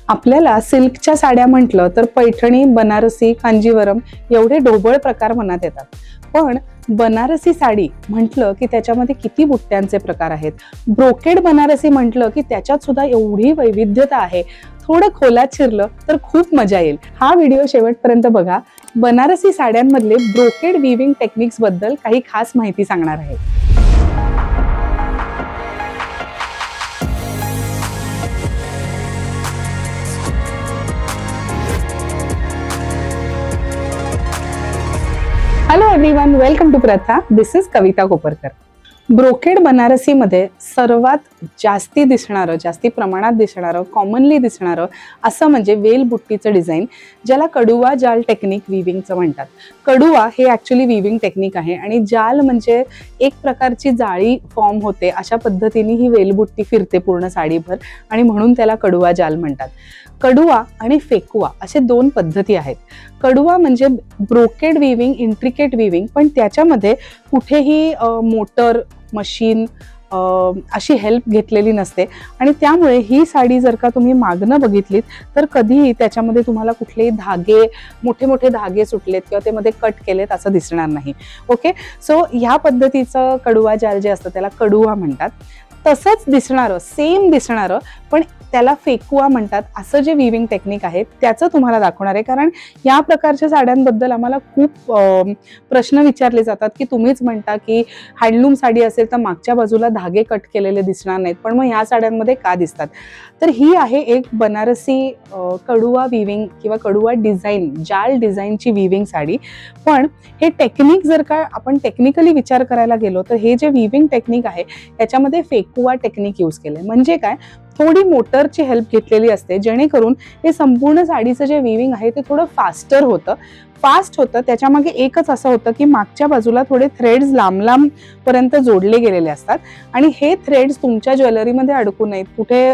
आपल्याला सिल्कच्या साड्या म्हटलं तर पैठणी, बनारसी, कांजीवरम एवढे ढोबळ प्रकार मनात येतात. पण बनारसी साडी म्हटलं की त्याच्यामध्ये किती बुट्ट्यांचे प्रकार आहेत. ब्रोकेड बनारसी म्हटलं की त्याच्यात सुद्धा एवढी वैविध्यता आहे. थोडं खोलात शिरलं तर खूप मजा येईल. हा व्हिडिओ शेवटपर्यंत बघा. बनारसी साड्यांमधले ब्रोकेड विविंग टेक्निक्स बद्दल काही खास माहिती सांगणार आहे. Hello everyone, welcome to Pratha. This is Kavita Koparkar. Brocade Banarasi मध्ये सर्वात जास्ती प्रमाणात दिसणारं, कॉमनली दिसणारं असं म्हणजे वेल बुट्टीचं डिझाईन, ज्याला कडुआ जाल टेक्निक विविंगचं म्हणतात. कडुआ हे ऍक्च्युली विविंग टेक्निक आहे आणि जाल म्हणजे एक प्रकारची जाळी फॉर्म होते. अशा पद्धतीने ही वेलबुट्टी फिरते पूर्ण साडीभर आणि म्हणून त्याला कडुआ जाल म्हणतात. कडुआ आणि फेकुआ असे दोन पद्धती आहेत. कडुआ म्हणजे ब्रोकेड विविंग, इंट्रिकेट विविंग, पण त्याच्यामध्ये कुठेही मोटर, मशीन अशी हेल्प घेतलेली नसते आणि त्यामुळे ही साडी जर का तुम्ही मागणं बघितलीत तर कधीही त्याच्यामध्ये तुम्हाला कुठलेही धागे, मोठे मोठे धागे सुटलेत किंवा ते मध्ये कट केलेत असं दिसणार नाही. ओके, सो ह्या पद्धतीचं कडुआ जाल जे असतं त्याला कडुआ म्हणतात. तसंच दिसणारं, सेम दिसणारं पण त्याला फेकुआ म्हणतात असं जे विविंग टेक्निक आहे त्याचं तुम्हाला दाखवणार आहे. कारण या प्रकारच्या साड्यांबद्दल आम्हाला खूप प्रश्न विचारले जातात की तुम्हीच म्हणता की हँडलूम साडी असेल तर मागच्या बाजूला धागे कट केलेले दिसणार नाहीत, पण मग ह्या साड्यांमध्ये का दिसतात. तर ही आहे एक बनारसी कडुआ विविंग किंवा कडुआ डिझाईन, जाल डिझाईनची विविंग साडी. पण हे टेक्निक जर का आपण टेक्निकली विचार करायला गेलो तर हे जे विविंग टेक्निक आहे त्याच्यामध्ये फेकुआ टेक्निक यूज केले. म्हणजे काय, थोडी मोटरची हेल्प घेतलेली असते जेणेकरून हे संपूर्ण साडीचं जे विविंग आहे ते थोडं फास्ट होतं. त्याच्यामागे एकच असं होतं की मागच्या बाजूला थोडे थ्रेड्स लांब पर्यंत जोडले गेलेले असतात आणि हे थ्रेड्स तुमच्या ज्वेलरीमध्ये अडकू नयेत, कुठे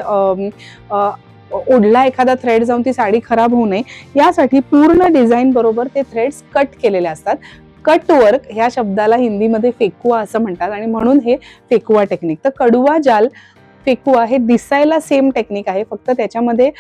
ओढला एखादा थ्रेड जाऊन ती साडी खराब होऊ नये यासाठी पूर्ण डिझाईन बरोबर ते थ्रेड्स कट केलेले असतात. कट वर्क ह्या शब्दाला हिंदीमध्ये फेकुआ असं म्हणतात आणि म्हणून हे फेकुआ टेक्निक. तर कडुआ जाल, फेकुआ हे दिसायला सेम टेक्निक आहे, फक्त त्याच्यामध्ये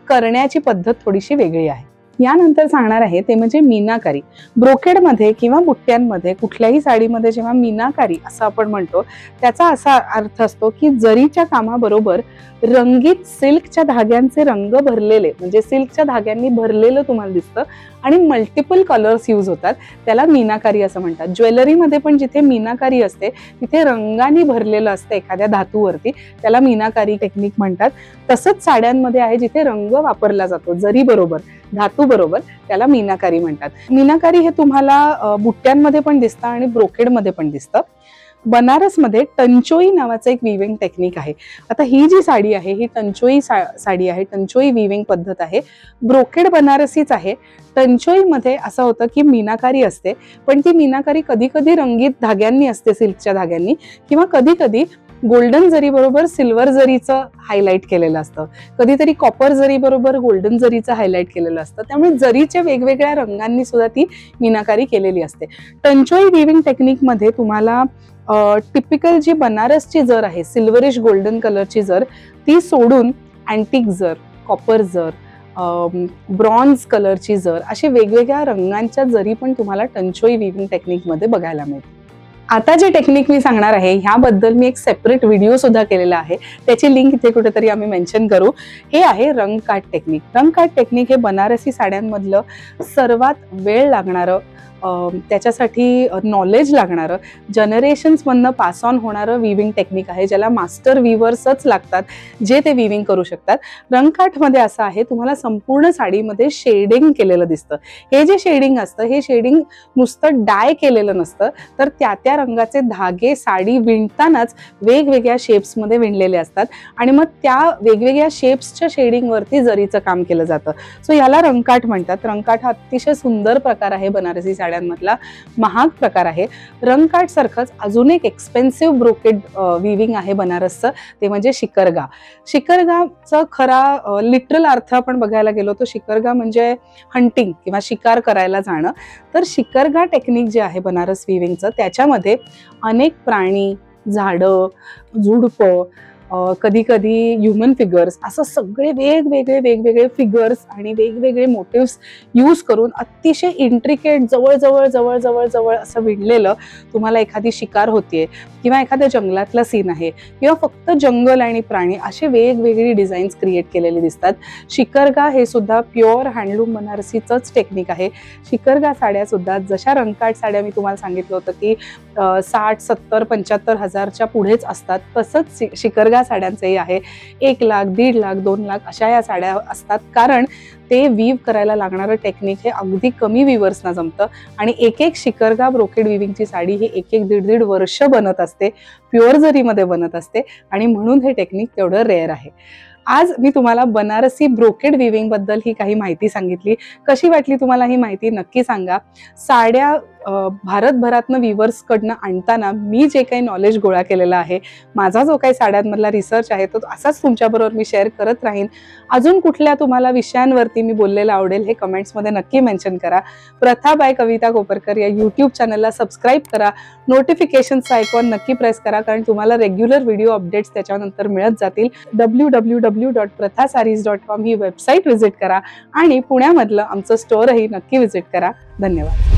करण्याची पद्धत थोडीशी वेगळी आहे. यानंतर सांगणार आहे ते म्हणजे मीनाकारी. ब्रोकेडमध्ये किंवा बुट्ट्यांमध्ये कुठल्याही साडीमध्ये जेव्हा मीनाकारी असं आपण म्हणतो त्याचा असा अर्थ असतो की जरीच्या कामाबरोबर रंगीत सिल्कच्या धाग्यांचे रंग भरलेले, म्हणजे सिल्कच्या धाग्यांनी भरलेलं तुम्हाला दिसतं आणि मल्टिपल कलर्स यूज होतात, त्याला मीनाकारी असं म्हणतात. ज्वेलरीमध्ये पण जिथे मीनाकारी असते तिथे रंगाने भरलेलं असतं एखाद्या धातूवरती, त्याला मीनाकारी टेक्निक म्हणतात. तसंच साड्यांमध्ये आहे जिथे रंग वापरला जातो जरी बरोबर, धातू बरोबर, त्याला मीनाकारी म्हणतात. मीनाकारी हे तुम्हाला बुट्ट्यांमध्ये पण दिसतं आणि ब्रोकेडमध्ये पण दिसतं. बनारसमध्ये टंचोई नावाचं एक विविंग टेक्निक आहे. आता ही जी साडी आहे ही टंचोई साडी आहे, टंचोई विविंग पद्धत आहे. ब्रोकेड बनारसीच आहे. टंचोईमध्ये असं होतं की मीनाकारी असते, पण ती मीनाकारी कधी कधी रंगीत धाग्यांनी असते, सिल्कच्या धाग्यांनी, किंवा कधी कधी गोल्डन जरी बरोबर सिल्वर जरीचं हायलाइट केलेलं असतं, कधीतरी कॉपर जरी बरोबर गोल्डन जरीचं हायलाइट केलेलं असतं. त्यामुळे जरीच्या वेगवेगळ्या रंगांनी सुद्धा ती मीनाकारी केलेली असते. टंचोई विविंग टेक्निकमध्ये तुम्हाला टिपिकल जी बनारसची जर आहे, सिल्वरिश गोल्डन कलरची जर, ती सोडून अँटिक जर, कॉपर जर, ब्रॉन्झ कलरची जर, असे वेगवेगळ्या रंगांच्या जरी पण तुम्हाला टंचोई विविंग टेक्निकमध्ये बघायला मिळते. आता जे टेक्निक मी सांगणार आहे ह्याबद्दल मी एक सेपरेट व्हिडिओ सुद्धा केलेला आहे, त्याची लिंक इथे कुठेतरी आम्ही मेन्शन करू. हे आहे रंगकाट टेक्निक. रंगकाट टेक्निक हे बनारसी साड्यांमधलं सर्वात वेळ लागणारं, त्याच्यासाठी नॉलेज लागणारं, जनरेशन्समधनं पास ऑन होणारं विविंग टेक्निक आहे, ज्याला मास्टर विवर्सच लागतात जे ते विविंग करू शकतात. रंगकाठमध्ये असं आहे, तुम्हाला संपूर्ण साडीमध्ये शेडिंग केलेलं दिसतं. हे जे शेडिंग असतं हे शेडिंग नुसतं डाय केलेलं नसतं, तर त्या रंगाचे धागे साडी विणतानाच वेगवेगळ्या शेप्समध्ये विणलेले असतात आणि मग त्या वेगवेगळ्या शेप्सच्या शेडिंगवरती जरीचं काम केलं जातं. सो याला रंगकाठ म्हणतात. रंगकाठ हा अतिशय सुंदर प्रकार आहे, बनारसी साड्यांमधला महाग प्रकार आहे. रंगकाठ सारखंच अजून एक एक्सपेन्सिव्ह ब्रोकेड विविंग आहे बनारसचं, ते म्हणजे शिकरगा. शिकरगाचा खरा लिटरल अर्थ आपण बघायला गेलो तर शिकरगा म्हणजे हंटिंग किंवा शिकार करायला जाणं. तर शिकरगा टेक्निक जे आहे बनारस विविंगचं त्याच्यामध्ये अनेक प्राणी, झाडं, झुडपं, कधी कधी ह्युमन फिगर्स, असं सगळे वेगवेगळे फिगर्स आणि वेगवेगळे मोटिव्स यूज करून अतिशय इंट्रिकेट जवळ जवळ जवळ जवळ जवळ असं विणलेलं तुम्हाला एखादी शिकार होतीये किंवा एखाद्या जंगलातला सीन आहे किंवा फक्त जंगल आणि प्राणी, असे वेगवेगळी डिझाईन्स क्रिएट केलेले दिसतात. शिकरगा हे सुद्धा प्युअर हँडलूम बनारसीचंच टेक्निक आहे. शिकरगा साड्या सुद्धा जशा रंगकाट साड्या मी तुम्हाला सांगितलं होतं की 60, 70, 75 हजारच्या पुढेच असतात, तसंच शिकरगा साड्यांचंही आहे. 1 लाख, 1.5 लाख, 2 लाख अशा या साड्या असतात, कारण ते वीव करायला लागणारं टेक्निक हे अगदी कमी विवर्सना जमतं आणि एक एक शिकरगा ब्रोकेड विविंगची साडी ही 1-1, 1.5 वर्ष बनत असते, प्युअर जरीमध्ये बनत असते आणि म्हणून हे टेक्निक तेवढं रेअर आहे. आज मी तुम्हाला बनारसी ब्रोकेड विविंग बद्दल ही काही माहिती सांगितली. कशी वाटली तुम्हाला ही माहिती नक्की सांगा. साड्या भारतभरातनं विवर्स कडनं आणताना मी जे काही नॉलेज गोळा केलेला आहे, माझा जो काही साड्यांमधला रिसर्च आहे, तो असाच तुमच्याबरोबर मी शेअर करत राहीन. अजून कुठल्या तुम्हाला विषयांवरती मी बोललेलं आवडेल हे कमेंट्समध्ये नक्की मेन्शन करा. प्रथा बाय कविता कोपरकर या यूट्यूब चॅनलला सबस्क्राईब करा. नोटिफिकेशनचा आयकॉन नक्की प्रेस करा, कारण तुम्हाला रेग्युलर व्हिडिओ अपडेट्स त्याच्यानंतर मिळत जातील. www.prathasarees.com ही वेबसाईट व्हिजिट करा आणि पुण्यामधलं आमचं स्टोअरही नक्की व्हिजिट करा. धन्यवाद.